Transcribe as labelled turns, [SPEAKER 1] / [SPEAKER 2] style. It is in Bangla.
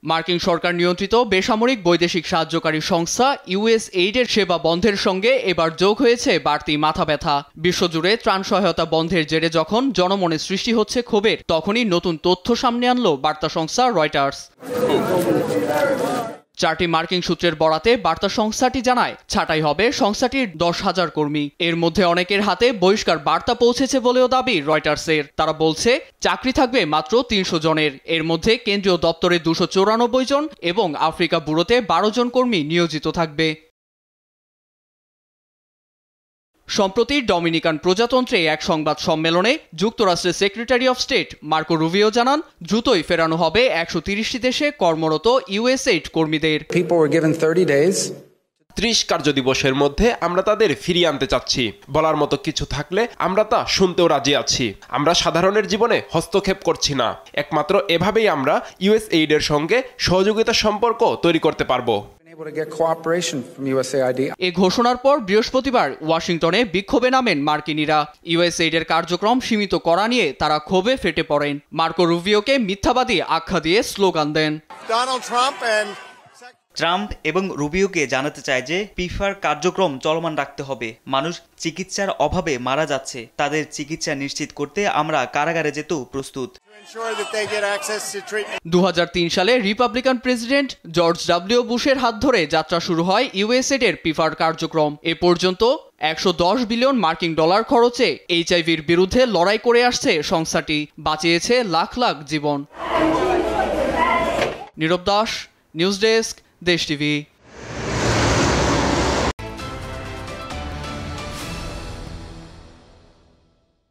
[SPEAKER 1] মার্কিন সরকার নিয়ন্ত্রিত বেসামরিক বৈদেশিক সাহায্যকারী সংস্থা ইউএসএইডের সেবা বন্ধের সঙ্গে এবার যোগ হয়েছে বাড়তি মাথা ব্যথা। বিশ্বজুড়ে ত্রাণ সহায়তা বন্ধের জেরে যখন জনমনে সৃষ্টি হচ্ছে ক্ষোভের, তখনই নতুন তথ্য সামনে আনলো বার্তা সংস্থা রয়টার্স। 4টি মার্কিন সূত্রের বরাতে বার্তা সংস্থাটি জানায়, ছাঁটাই হবে সংস্থাটির 10,000 কর্মী। এর মধ্যে অনেকের হাতে বহিষ্কার বার্তা পৌঁছেছে বলেও দাবি রয়টার্সের। তারা বলছে, চাকরি থাকবে মাত্র 300 জনের। এর মধ্যে কেন্দ্রীয় দপ্তরে 294 জন এবং আফ্রিকা ব্যুরোতে 12 জন কর্মী নিয়োজিত থাকবে। সম্প্রতি ডমিনিকান প্রজাতন্ত্রে এক সংবাদ সম্মেলনে যুক্তরাষ্ট্রের secretary of state Marco Rubio জানান, দ্রুতই ফেরানো হবে 130টি দেশে কর্মরত ইউএসএইড কর্মীদের।
[SPEAKER 2] 30 কার্যদিবসের মধ্যে আমরা তাদের ফিরিয়ে আনতে চাচ্ছি। বলার মতো কিছু থাকলে আমরা তা শুনতেও রাজি আছি। আমরা সাধারণের জীবনে হস্তক্ষেপ করছি না। একমাত্র এভাবেই আমরা ইউএসএইডের সঙ্গে সহযোগিতার সম্পর্ক তৈরি করতে পারবো।
[SPEAKER 1] এ ঘোষণার পর বৃহস্পতিবার ওয়াশিংটনে বিক্ষোভে নামেন মার্কিনিরা। ইউএসএইডের কার্যক্রম সীমিত করা নিয়ে তারা ক্ষোভে ফেটে পড়েন। মার্কো রুবিওকে মিথ্যাবাদী আখ্যা দিয়ে স্লোগান দেন।
[SPEAKER 3] ট্রাম্প এবং রুবিওকে জানাতে চায় যে পিফার কার্যক্রম চলমান রাখতে হবে। মানুষ চিকিৎসার অভাবে মারা যাচ্ছে, তাদের চিকিৎসা নিশ্চিত করতে আমরা কারাগারে যেতেও প্রস্তুত।
[SPEAKER 1] 2003 সালে রিপাবলিকান প্রেসিডেন্ট জর্জ ডব্লিউ বুশের হাত ধরে যাত্রা শুরু হয় ইউএসএইডের পিফার কার্যক্রম। এ পর্যন্ত 110 বিলিয়ন মার্কিন ডলার খরচে এইচআইভির বিরুদ্ধে লড়াই করে আসছে সংস্থাটি। বাঁচিয়েছে লাখ লাখ জীবন। নীরব দাস, নিউজ ডেস্ক, দেশ টিভি।